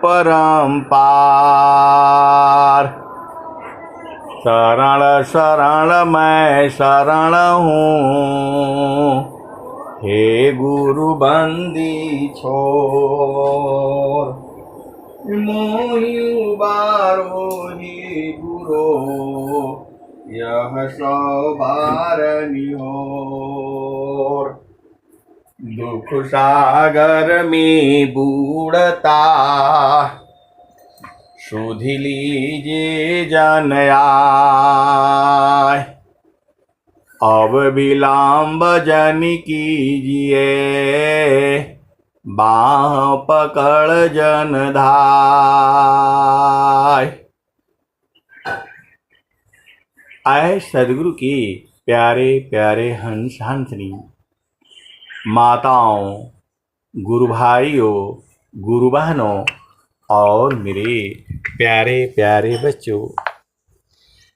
परम्पार। शरण शरण मैं शरण हूँ, हे गुरु बंदी छोर। मोहि उबारो ही गुरो, यह सौ बार निहोर। दुख सागर में बूढ़ता, सुधि लीजिए जन आय। अब विलम्ब जन कीजिए, बाह पकड़ जन धाय। आए सदगुरु की प्यारे प्यारे हंस हंसनी माताओं, गुरु भाइयों, गुरु बहनों और मेरे प्यारे प्यारे बच्चों।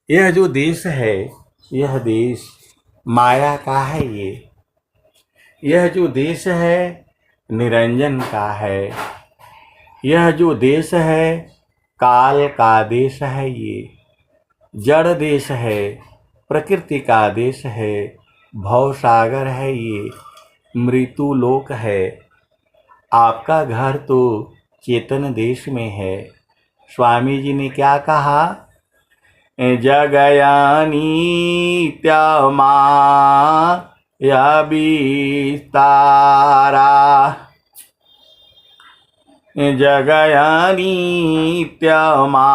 यह जो देश है, यह देश माया का है। यह जो देश है निरंजन का है। यह जो देश है काल का देश है। ये जड़ देश है, प्रकृति का देश है, भव सागर है। ये मृत्यु लोक है। आपका घर तो चेतन देश में है। स्वामी जी ने क्या कहा? जगयानी त्यमा या विस्तारा, जगयानी त्यमा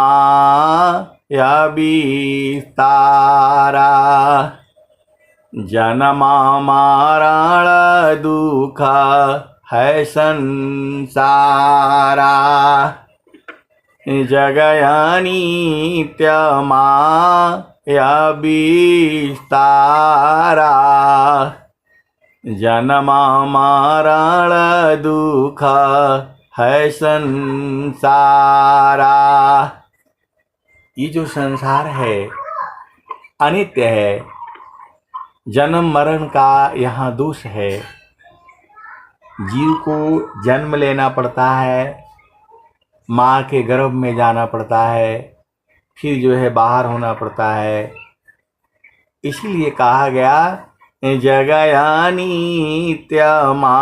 या विस्तारा। जन्मा मरण दुख है संसारा, जगयानी त्यमा या विस्तारा। जन्मा मरण दुख है संसारा। ये जो संसार है अनित्य है। जन्म मरण का यहाँ दोष है। जीव को जन्म लेना पड़ता है, माँ के गर्भ में जाना पड़ता है, फिर जो है बाहर होना पड़ता है। इसीलिए कहा गया जगयानी त्यमा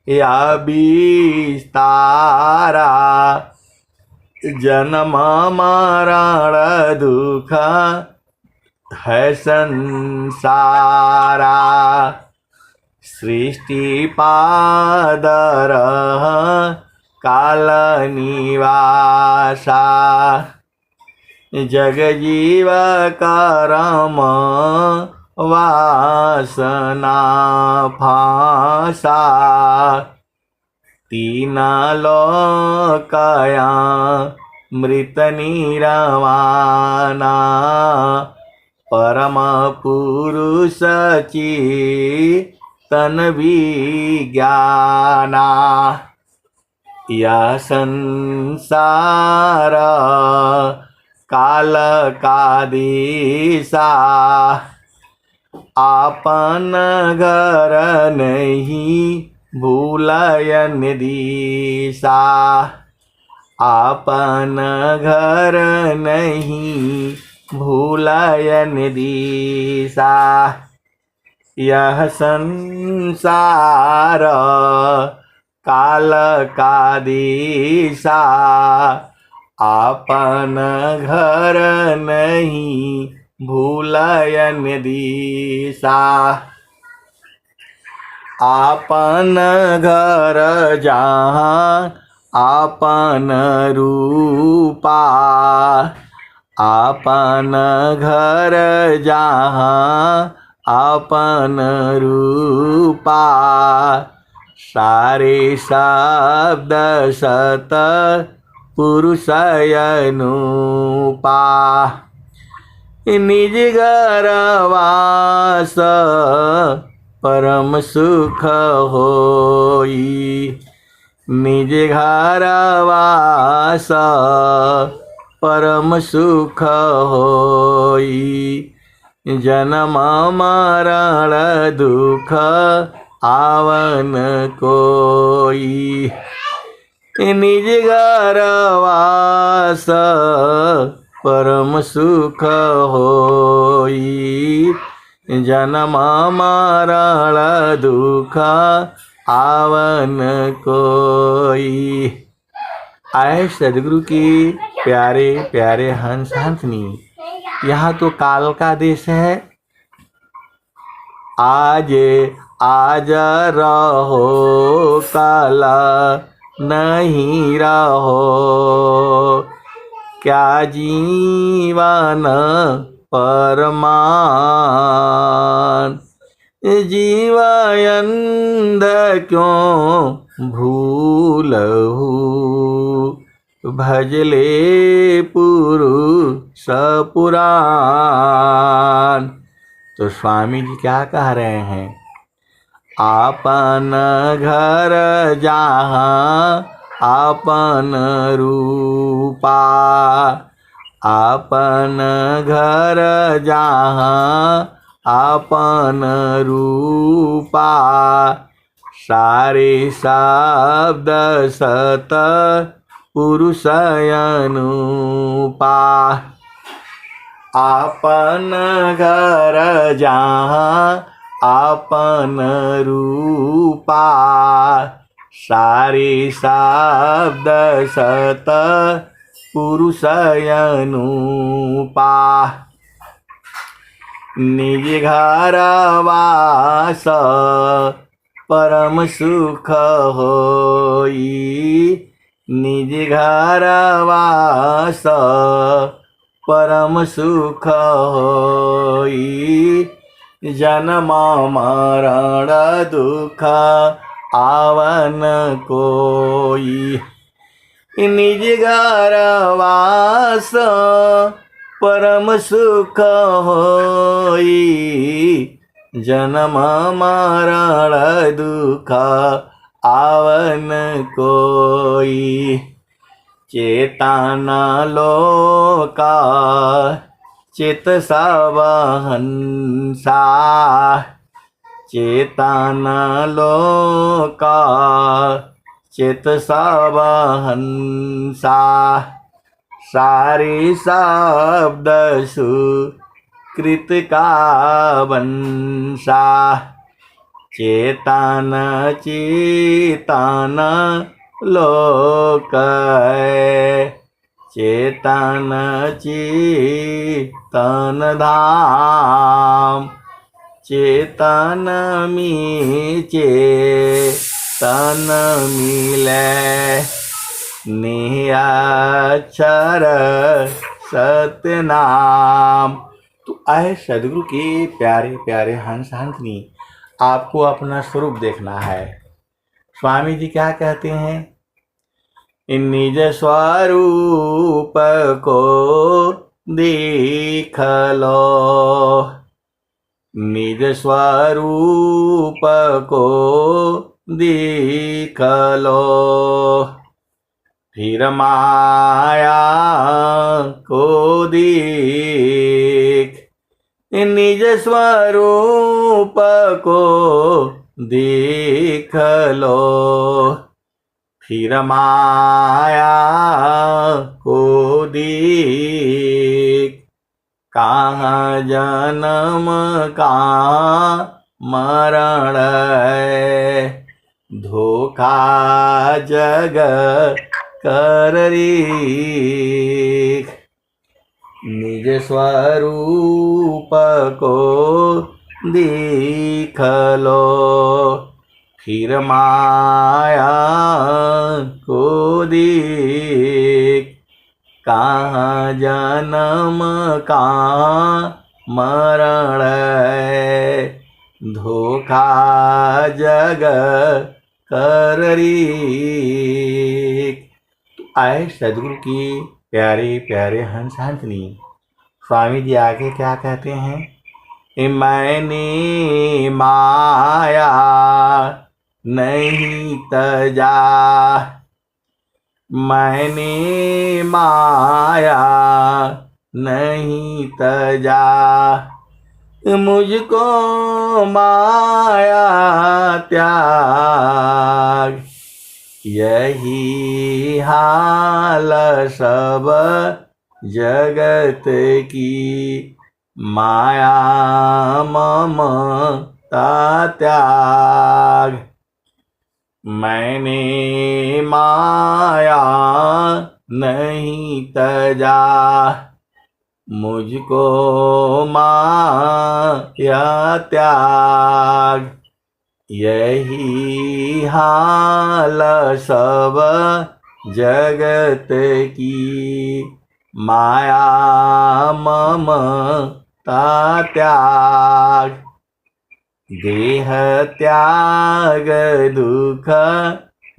या विस्तारा। जन्म मरण दुख है संसारा। सृष्टि पादर काल निवासा, जग जीव करम वासना फांसा। तीन लोकया मृत निरवाना, परम पुरुष चितन विज्ञाना। यह संसार काल का दिशा, आपन घर नहीं भूलयन दिशा। आपन घर नहीं भूलयन दिशा। यह संसार काल का दिशा, आपन घर नहीं भूलयन दिशा। आपन घर जहाँ आपन रूपा, आपन घर जहाँ आपन रूपा। सारे शब्द सत पुरुषयनुपा, निज घर वास परम सुख होई। निज घर वास परम सुख होई। जन्म मरण दुख आवन कोई। निज घर वास परम सुख होई, जन्म मरण दुख आवन कोई। आए सदगुरु की प्यारे प्यारे हंस हंसनी, यहाँ तो काल का देश है। आज आज रहो काल नहीं रहो, क्या जीवन परमान। जीवयंद क्यों भूलहु, भजले पुरुष पुराण। तो स्वामी जी क्या कह रहे हैं? आपन घर जहाँ आपन रूपा, आपन घर जहाँ आपन रूपा, सारे शब्द सत पुरुष अनुपा। आपन घर जहाँ आपन रूपा, सारे शब्द सत पुरुष अनुपा। निज घर वास परम सुख होई, निज घर वास परम सुख होई, जन्म मरण दुख आवन कोई। निज घर वास परम सुख होई, जन्म मरण दुख आवन कोई। चेतन लोका चित सब हंसा, चेतन लोका चित सब हंसा, सारे शब्द सुकृत का वंशा। चेतन चेतन लोक चेतन चेतन धाम, चेतन में चेतन मिले, निराक्षर सत्य नाम। तो आए सदगुरु के प्यारे प्यारे हंस हंसनी, आपको अपना स्वरूप देखना है। स्वामी जी क्या कहते हैं? निज स्वरूप को देख लो, निज स्वरूप को देख लो, फिर माया को देख। निज स्वरूप को देख लो, फिर माया को देख। कहाँ जन्म कहाँ मरण है, धोखा जग कर रीख। निज स्वरूप को देख लो, फिर माया को देख। कहाँ जन्म कहाँ मरण है, धोखा जग कर रीख। आए सदगुरु की प्यारे प्यारे हंस हंसनी, स्वामी जी आगे क्या कहते हैं? मैंने माया नहीं तजा, मैंने माया नहीं तजा। मुझको माया त्याग यही हाल सब जगत की, माया ममता त्याग। मैंने माया नहीं तजा, मुझको माया त्याग। यही हाल सब जगत की, माया ममता त्याग। देह त्याग दुख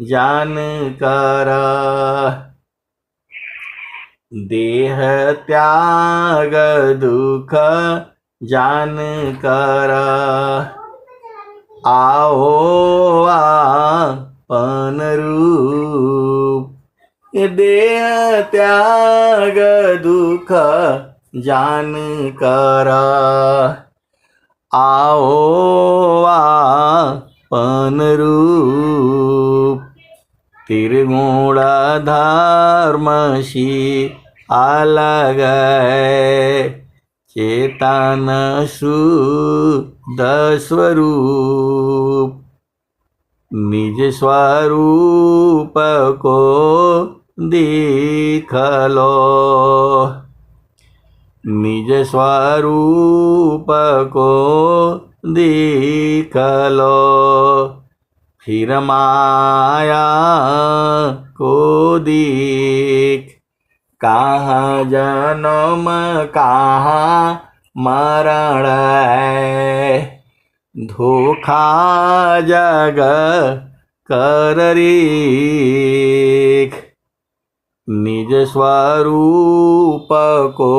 जान कर, देह त्याग दुख जान कर। आओ आपन रूप, देह त्याग दुख जान कर। आओ आपन रूप, त्रिगुण धर्मशी अलग है, चेतन शुद्ध स्वरूप। निज स्वरूप को देख लो, निज स्वरूप को देख लो। फिर माया को देख, कहाँ जन्म कहाँ मरण है, धोखा जग कर रेख। निज स्वरूप को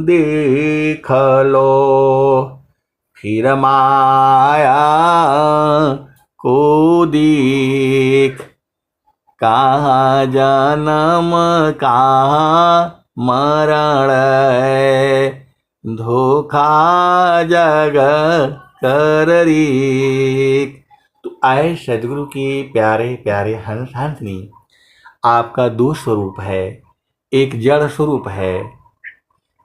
देख लो, फिर माया को देख। कहाँ जन्म कहाँ मरण है, धोखा जग कर रेख। तो आए सदगुरु के प्यारे प्यारे हंस हंसनी, आपका दो स्वरूप है। एक जड़ स्वरूप है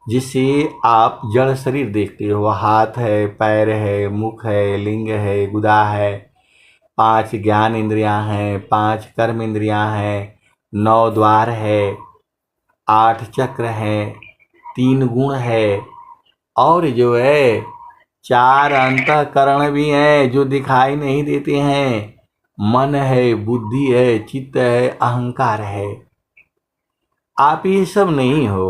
जिसे आप जड़ शरीर देखते हो, हाथ है, पैर है, मुख है, लिंग है, गुदा है। 5 ज्ञान इंद्रियां हैं, 5 कर्म इंद्रियां हैं, 9 द्वार है, 8 चक्र हैं, 3 गुण है, और जो है 4 अंतःकरण भी हैं जो दिखाई नहीं देते हैं। मन है, बुद्धि है, चित्त है, अहंकार है। आप ये सब नहीं हो।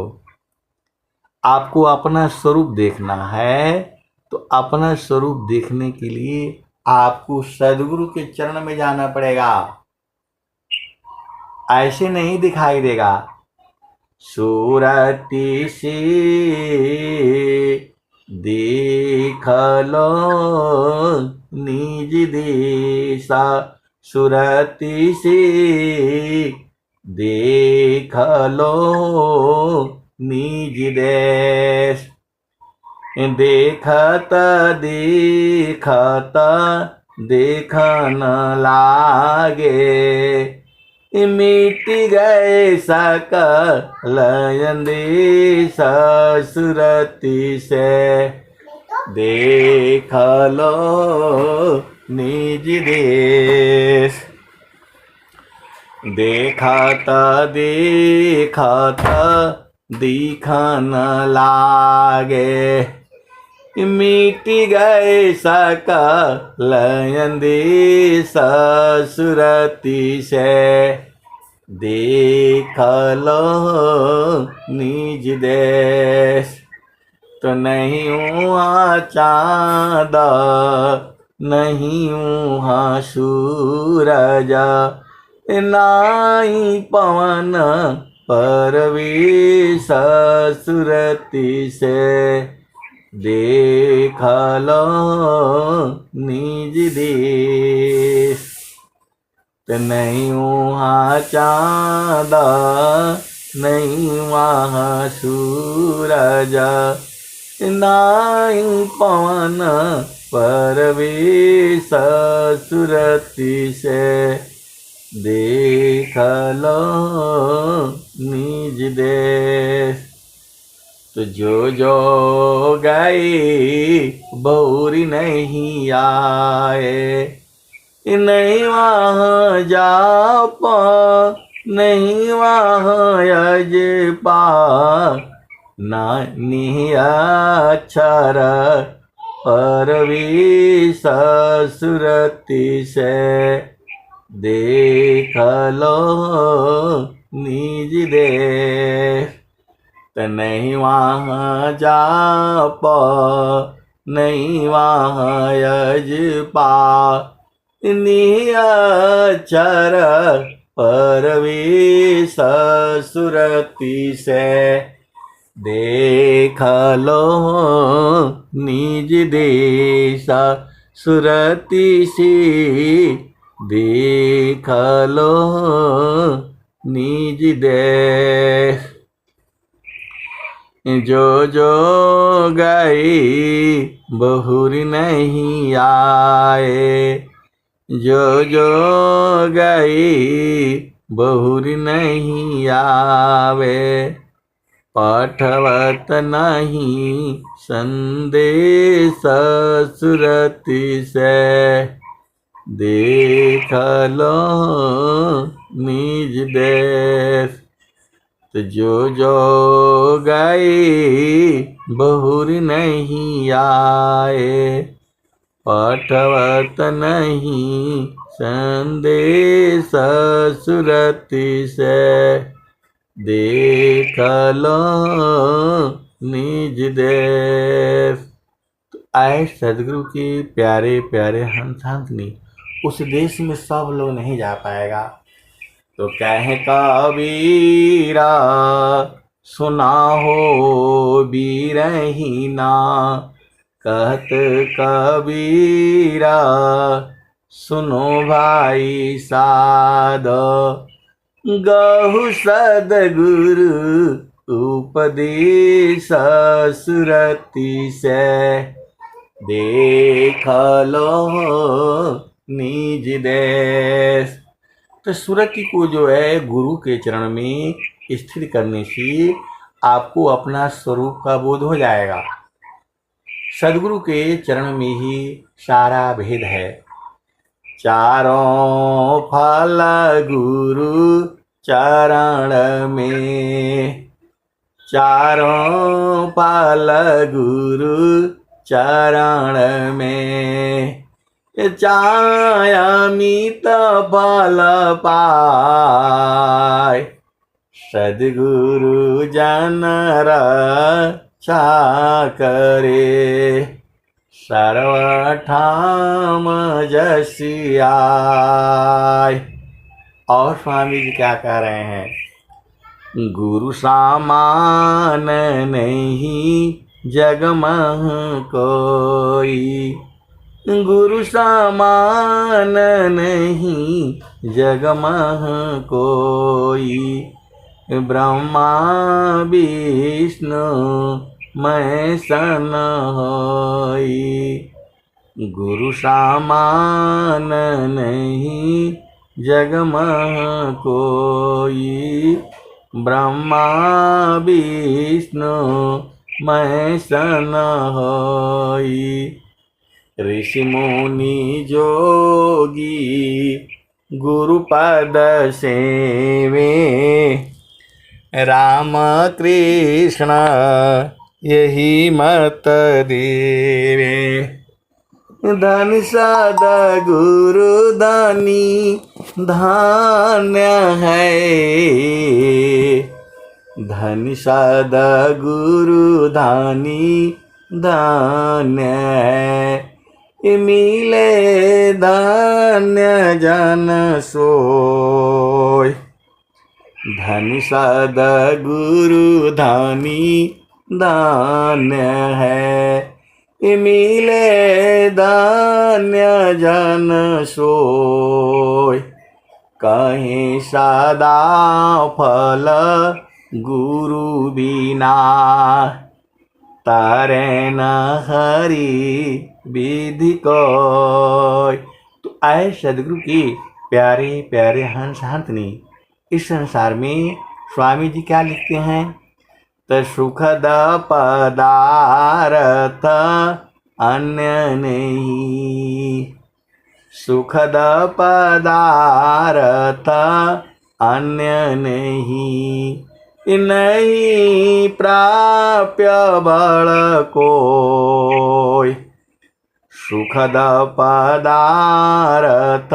आपको अपना स्वरूप देखना है, तो अपना स्वरूप देखने के लिए आपको सदगुरु के चरण में जाना पड़ेगा। ऐसे नहीं दिखाई देगा। सूरती से देख लो निज देसा, सुरती से देख लो निज देश। देखत देखत देखन लागे, मिट गए सकल अंदेश, सुरती से देख लो निज देश। देखत देखत दिखन लागे, मिट गए सकल अंदेश, सुरती से देख लो निज देश। तो नहीं वहाँ चाँद, नहीं वहाँ सूरज, नाई पवन परवेश, सुरती से देख लो निज देश। तो नहीं वहाँ चाँद, नहीं वहाँ सूरज, नाई पवन परवेश, सुरती से देख लो निज देश। तो जो गए बहुरी नहीं आए, नहीं वहाँ जा पा, नहीं वहाँ यज पा, नानी अक्षर परवी ससुरति से, देख लो निज देश। नहीं वहाँ जा पा, नहीं वहाँ यज पा, नियक्षर परवी ससुरति से, देख लो निज देश सुरति सी, देख लो निज देश। जो गई बहुरी नहीं आए, जो गई बहुरी नहीं आवे, पाठवत नहीं संदेश सुरति से, देख लो निज देश। तो जो गई बहुरी नहीं आए, पाठवत नहीं संदेश सुरति से, देख लो निज देश। तो आए सदगुरु की प्यारे प्यारे हंस हंसनी, उस देश में सब लोग नहीं जा पाएगा। तो कह कबीरा सुना हो बीरहीना, कहत कबीरा सुनो भाई साध, गहु सदगुरु उपदेश सुरति से, देख लो निज देश। तो सुरति को जो है गुरु के चरण में स्थिर करने से आपको अपना स्वरूप का बोध हो जाएगा। सदगुरु के चरण में ही सारा भेद है। चारों फल गुरु चरण में, चारों फल गुरु चरण में, चायामित फल पाय, सद्गुरु जन रक्षा करे, सर्वठाम जसि आय। और स्वामी जी क्या कह रहे हैं? गुरु सामान नहीं जग मह कोई, गुरु समान नहीं जग मह कोई, ब्रह्मा विष्णु मैं सन होई, गुरु समान नहीं जग मह कोई, ब्रह्मा विष्णु मैं सन होई। ऋषि मुनि जोगी गुरु पद सेवे, राम कृष्ण यही मत देवे, धन सदा गुरु दानी धान्य है, धन सदा गुरु धानी धान्य है, मिले धान्य जन सोय, धन सदा गुरु धानी धान्य है, मिले धान्य जन सोय, कहीं सदा फल गुरु बिना, तारे न हरि विधि कोय। तो आए सदगुरु की प्यारे प्यारे हंस हंसनी। इस संसार में स्वामी जी क्या लिखते हैं? तो सुखद पदार्थ अन्य नहीं, सुखद पदार्थ अन्य नहीं, नहीं प्राप्य बल कोय। सुखद पदार्थ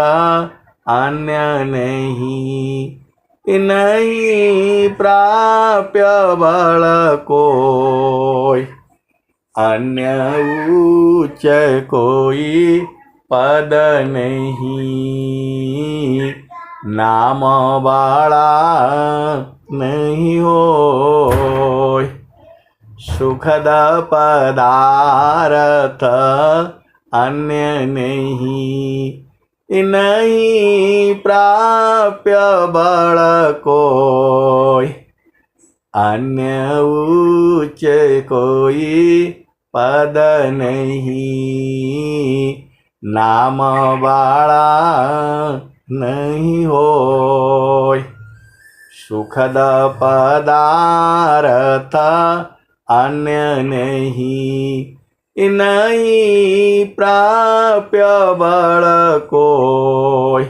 अन्य नहीं, नहीं प्राप्य बल कोय। अन्य उच्च कोई पद नहीं, नाम बाड़ा नहीं होय। सुखद पदार्थ अन्य नहीं, नहीं प्राप्य बल कोय। अन्य उच्च कोई पद नहीं, नाम बाड़ा नहीं होय। सुखद पदार्थ अन्य नहीं, नहीं प्राप्य बल कोय।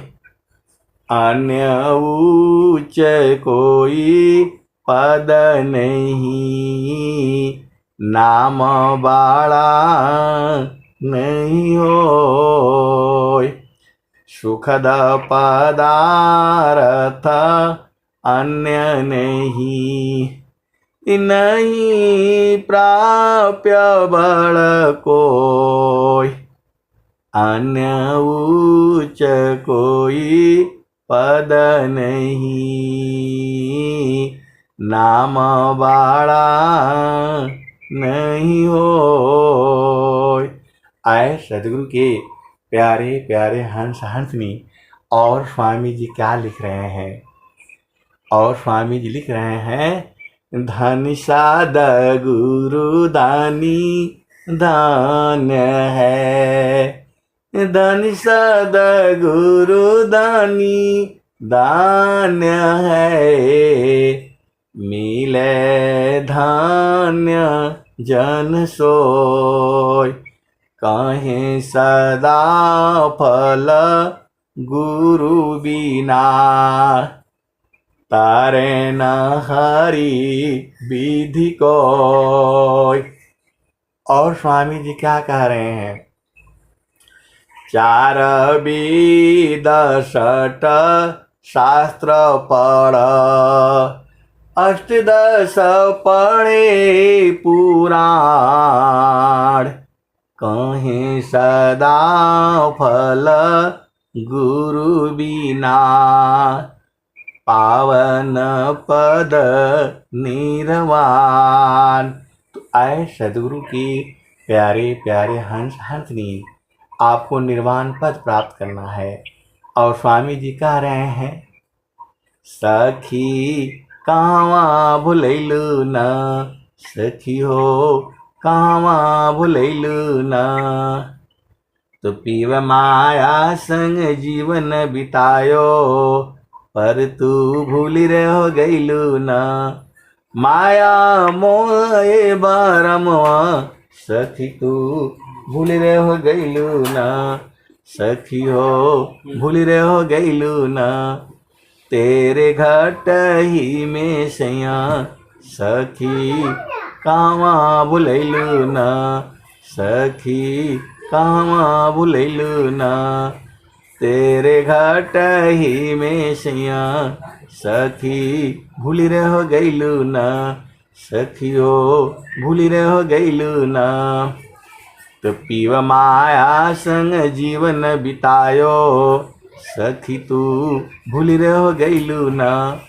अन्य उच्च कोई पद नहीं, नाम बाड़ा नहीं होय। सुखद पदार्थ अन्य नहीं, नहीं प्राप्य बल कोय। अन्य उच्च कोई पद नहीं, नाम बाड़ा नहीं होय। आए सदगुरु के प्यारे प्यारे हंस हंसनी। और स्वामी जी क्या लिख रहे हैं? और स्वामी जी लिख रहे हैं, धन साध गुरु दानी धान्य है, धन साध गुरु दानी धान्य है। मिले धान्य जन सोय, कहीं सदा फल गुरु बिना। तारे न हरि विधि कोय। और स्वामी जी क्या कह रहे हैं? चार वेद षट शास्त्र पढ़, अष्टदश पढ़े पुराण। कहीं सदा फल गुरु बिना, पावन पद निर्वाण। तो आए सदगुरु की प्यारे प्यारे हंस हंसनी, आपको निर्वाण पद प्राप्त करना है। और स्वामी जी कह रहे हैं, सखी कहवा भुलैलू न, सखी हो कहवा भुलैलू न। तो पीव माया संग जीवन बितायो, पर तू भूली रहो गईलू न। माया मोह बारमवा, सखी तू भूली रहो गईलू न। सखी हो भूली रहो गईलू न। तेरे घट ही में सैया, सखी कहवा भुलैलू न। सखी कहवा भुलैलू न। तेरे घट ही में सैया, सखी भूली रहो गईलू न। सखियो भूली रहो गईलू न। तो पीव माया संग जीवन बितायो, सखी तू भूली रहो गईलू न।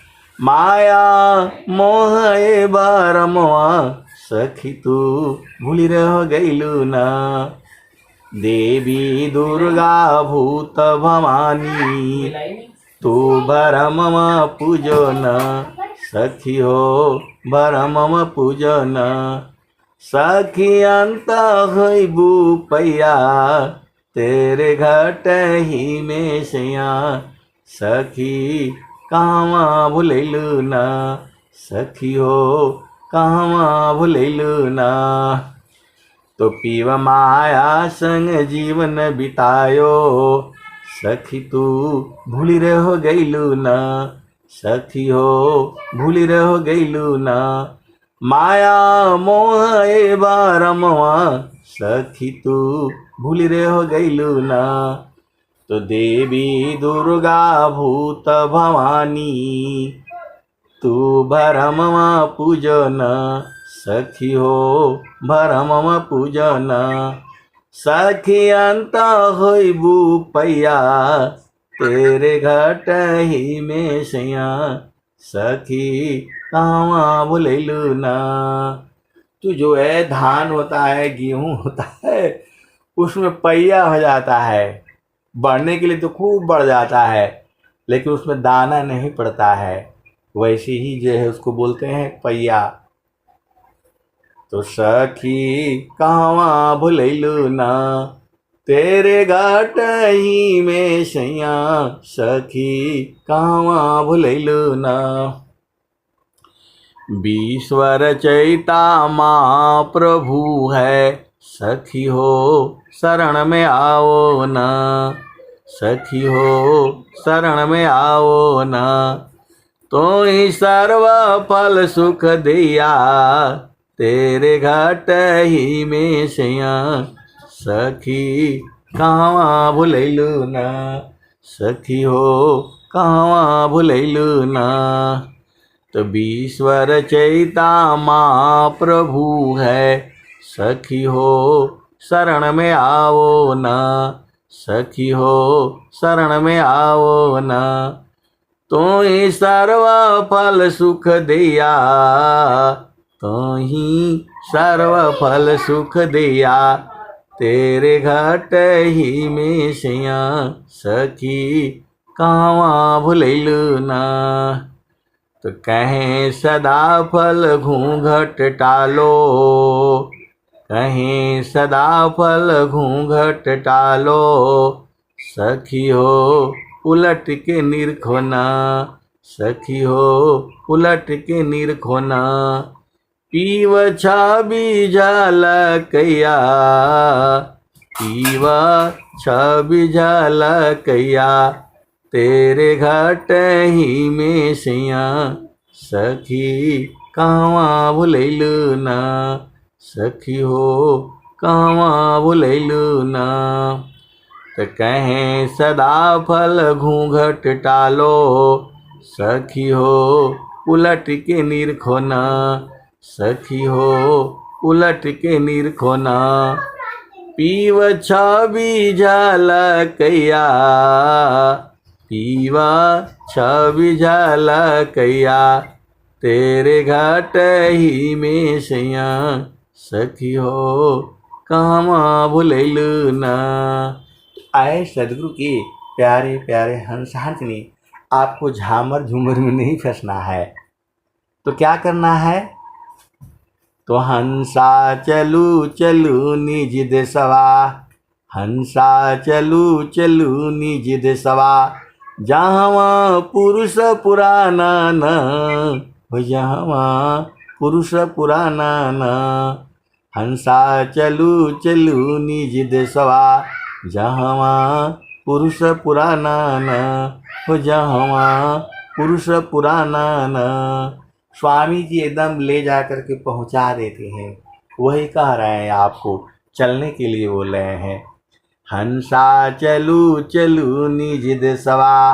माया मोह बारमवा, सखी तू भूली रहो गईलू न। देवी दुर्गा भूत भवानी, तू भरमम पूजो न। सखी हो भरमम पूजो न। सखी अंत होइबू पैया, तेरे घट ही में सैया, सखी कहवा भुलैलू ना, सखी हो कहवा भुलैलू ना। तो पीव माया संग जीवन बितायो, सखी तू भूली रहो गईलू ना, सखी हो भूली रहो गईलू ना। माया मोह ए बारमवा, सखी तू भूली रहो गईलू ना। तो देवी दुर्गा भूत भवानी, तू भरमवा पूजन, सखी हो भरमवा पूजन। सखी अंत होइबू पैया, तेरे घट ही में सैया, सखी कहवा भुलैलू ना। तो जो है धान होता है, गेहूं होता है, उसमें पैया हो जाता है। बढ़ने के लिए तो खूब बढ़ जाता है, लेकिन उसमें दाना नहीं पड़ता है। वैसे ही जो है उसको बोलते हैं पैया। तो सखी कहवा भुलैलू ना, तेरे घाट ही में सैया, सखी कहवा भुलैलू ना। बीश्वर चैता माँ प्रभु है, सखी हो शरण में आओ ना, सखी हो शरण में आओ ना। तो ही सर्व फल सुख दिया, तेरे घट ही में सैया, सखी कहवा भुलैलू ना, सखी हो कहवा भुलैलू ना। तो बीश्वर चैता माँ प्रभु है, सखी हो शरण में आओ ना, सखी हो शरण में आओ ना। तो ही सर्व फल सुख दिया, तो ही सर्व फल सुख दिया, तेरे घट ही में सैया, सखी कहवा भुलैलू ना। तो कहें सदा फल घूंघट टालो, कहें सदा फल घूंघट टालो, सखी हो उलट के निरखो ना, सखी हो उलट के निरखो ना। पीव छाबी झलकैया, पीव छाबी झलकैया, तेरे घट ही में सैया, सखी कहवा भुलैलू ना, सखी हो कहवा भुलैलू ना। तो कहें सदा फल घूंघट टालो, सखी हो उलट के निरखो ना, सखी हो उलट के निरखो ना। पीव छवि झलकैया, पीवा छवि झलकैया, तेरे घट ही में सैया, सखी हो कहवा भुलैलू ना। आए सदगुरु के प्यारे प्यारे हंसांचनी, आपको झामर झूमर में नहीं फंसना है। तो क्या करना है? तो हंसा चलू चलू निज देसवा, हंसा चलू चलू निज देसवा, जहाँ पुरुष पुराना न, जहाँ पुरुष पुराना न। हंसा चलू चलू निज देसवा, जहाँ पुरुष पुराना न, जहाँ पुरुष पुराना न। स्वामी जी एकदम ले जा कर के पहुँचा देते हैं। वही कह रहे हैं, आपको चलने के लिए बोल रहे हैं। हंसा चलू चलू निज देसवा,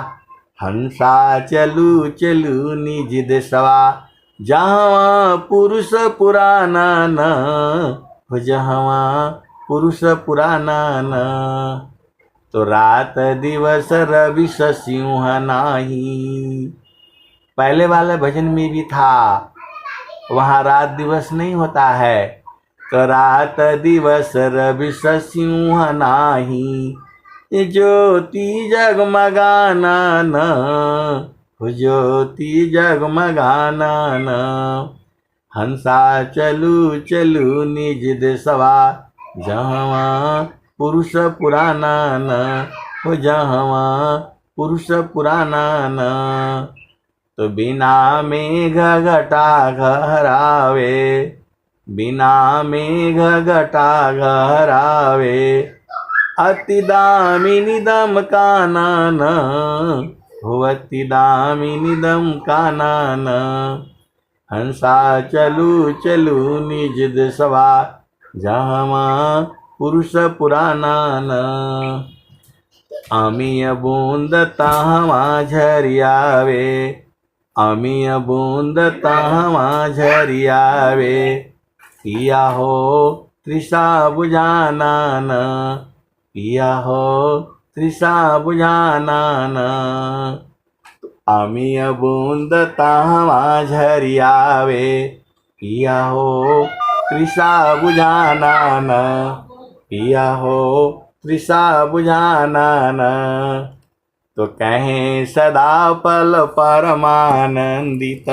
हंसा चलू चलू निज देसवा, जहाँ पुरुष पुराना न, जहाँ पुरुष पुराना न। तो रात दिवस रवि सिंह नाही, पहले वाले भजन में भी था, वहाँ रात दिवस नहीं होता है। तो रात दिवस रवि सिंह नाही, ज्योति जगमगाना न, ज्योति जगमगाना न। हंसा चलू चलू निज देसवा, जहाँ पुरुष पुराना न, जहाँ पुरुष पुराना न। तो बिना मेघ घटा घरावे, बिना मेघ घटा घरावे, अति दामिनी दम कानन, हो अति दामिनी दम कानन। हंसा चलू चलू निज देशवा, जहाँ पुरुष पुराना न। अमीय बूंद तहवा झरियावे, अमीय बूंद तहवा झरियावे, पिया हो तृषा बुझाना न, पिया हो तृषा बुझाना न। अमीय बूंद तहवा झरियावे, पिया हो तृषा बुझाना न, पिया हो तृषा बुझाना न। तो कहें सदा पल परमानंदित,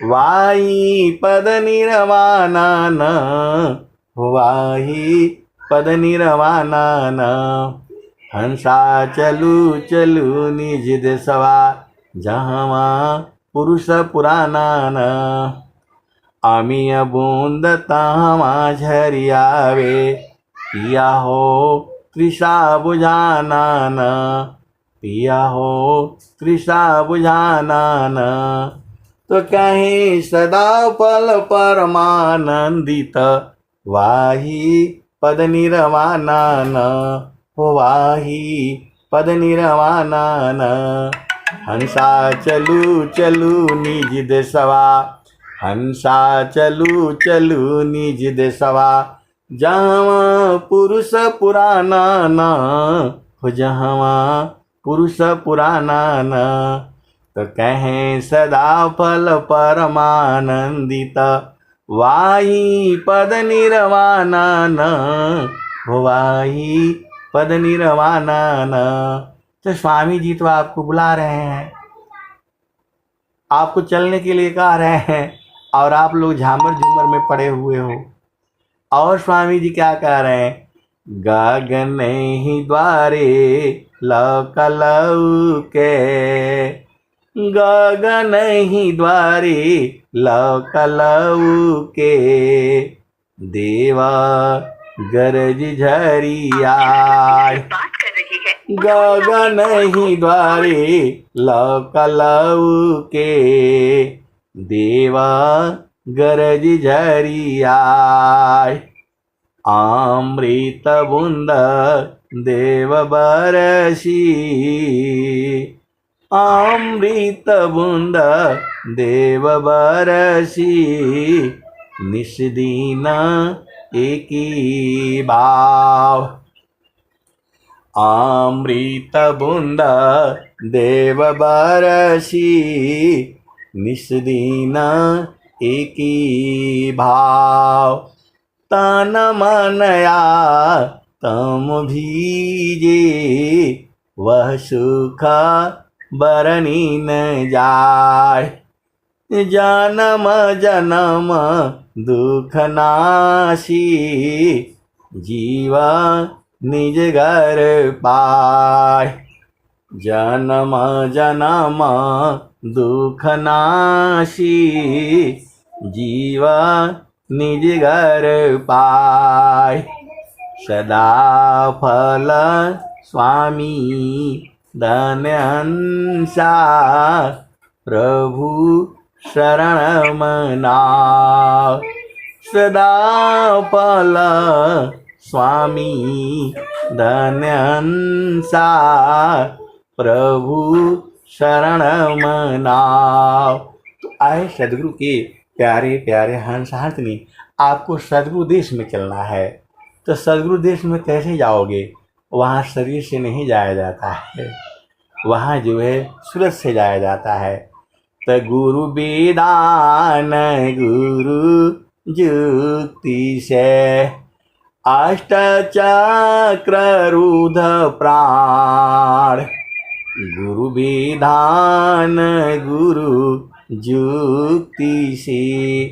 वाही पद निर्वाणा न, वाही पद निर्वाणा न। हंसा चलू चलू निज देशवा, जहाँ पुरुष पुराना न। अमीय बूंद तहवा झरियावे, पिया हो तृषा बुझाना न, पिया हो तृषा बुझाना न। तो कहीं सदा पल परमानंदित, वाही पद निर्वाणा न, वाही पद निर्वाणा न। हंसा चलू चलू निज देशवा, हंसा चलू चलू निज देशवा, जहाँ पुरुष पुराना न, हो जहाँ पुरुष पुराना न। तो कहें सदा फल परमानंदित, वाही पद निर्वाणा न, हो वाही पद निर्वाणा न। तो स्वामी जी तो आपको बुला रहे हैं, आपको चलने के लिए कह रहे हैं, और आप लोग झामर झूमर में पड़े हुए हो। और स्वामी जी क्या कह रहे हैं? गगन ही द्वारे लौकलऊ के, गगन ही द्वारे लौकलऊ के, देवा गरज झरिया, गगन ही द्वारे लौकलऊ के, देवा गरज झरिया। अमृत बूंद देव बरसी, अमृत बूंद देव बरसी, निस्दीन एकी भाव। अमृत बूंद देव बरसी, निस्दीन एकी भाव। तन मनया तम भीजे, वह सुख बरनी न जाय। जन्म जन्म दुख नाशी, जीवा निज घर पाय। जन्म जन्म दुख नाशी, जीवा निज घर पाय। सदा फल स्वामी धन्यंसा, प्रभु शरण मनाव। सदा फल स्वामी धन्यंसा, प्रभु शरण मनाव। तो आए सदगुरु के प्यारे प्यारे हंसहारनी, आपको सदगुरु देश में चलना है। तो सदगुरु देश में कैसे जाओगे? वहाँ शरीर से नहीं जाया जाता है, वहाँ जो है सूरज से जाया जाता है। तो गुरु विदान गुरु जुक्ति से, अष्ट चक्र रूध प्राण। गुरु विधान गुरु जुक्ति से,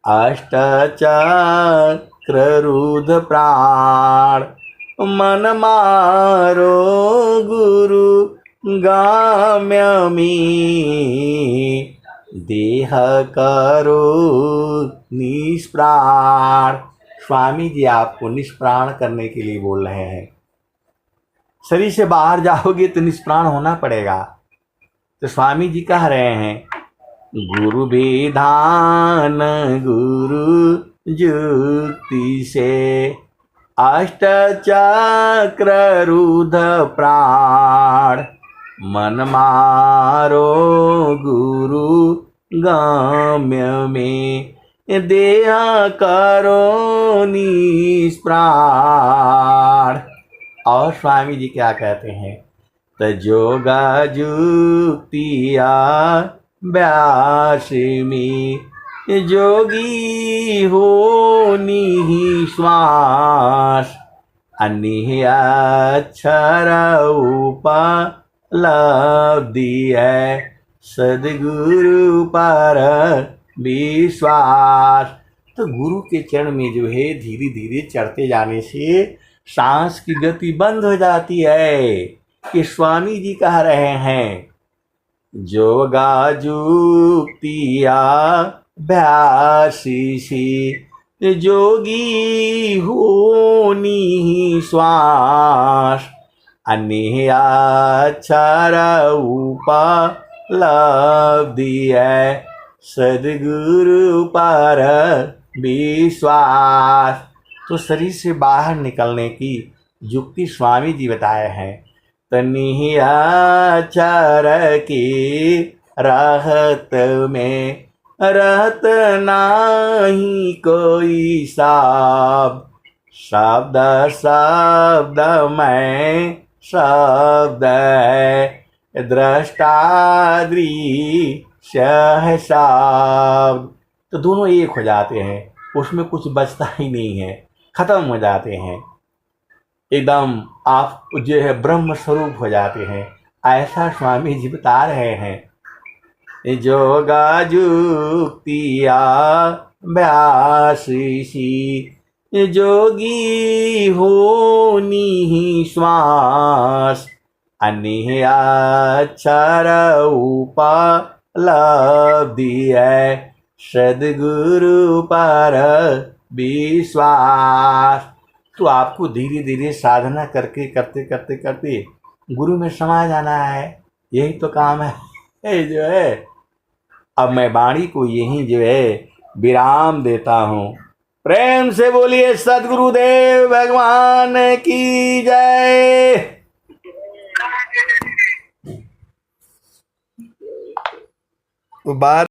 अष्ट चक्र रूध प्राण। मन मारो गुरु गाम्य में देह करो निष्प्राण। स्वामी जी आपको निष्प्राण करने के लिए बोल रहे हैं। शरीर से बाहर जाओगे तो निष्प्राण होना पड़ेगा। तो स्वामी जी कह रहे हैं गुरु विधान गुरु जुक्ति से अष्ट चक्र रुद्ध प्राण मन मारो गुरु गम्य में देह करो निष्प्राण। और स्वामी जी क्या कहते हैं तजोगा जुक्तिया व्यास में जोगी हो निःश्वास अन्य अक्षर उपलब्धि है सदगुरु पर विश्वास। तो गुरु के चरण में जो है धीरे धीरे चढ़ते जाने से सांस की गति बंद हो जाती है। कि स्वामी जी कह रहे हैं जोगा जुक्तिया भ्यासी जोगी हो निःश्वास अन्य अक्षर उपलब्धि है सदगुरु पर विश्वास। तो शरीर से बाहर निकलने की युक्ति स्वामी जी बताए हैं। तनिह अक्षर की रहत में रहत नाही कोई शब्द शब्द में शब्द है दृष्टा दृश्य है शब्द। तो दोनों एक हो जाते हैं, उसमें कुछ बचता ही नहीं है, खत्म हो जाते हैं, एकदम आप जो है ब्रह्म स्वरूप हो जाते हैं। ऐसा स्वामी जी बता रहे हैं जोगा जुक्तिया व्यासी जोगी हो निःश्वास अन्य अक्षर उपलब्धि है सदगुरु पर विश्वास। तो आपको धीरे धीरे साधना करके करते करते करते गुरु में समा जाना है। यही तो काम है जो है। अब मैं वाणी को यही जो है विराम देता हूँ। प्रेम से बोलिए सद्गुरुदेव भगवान की जय। बार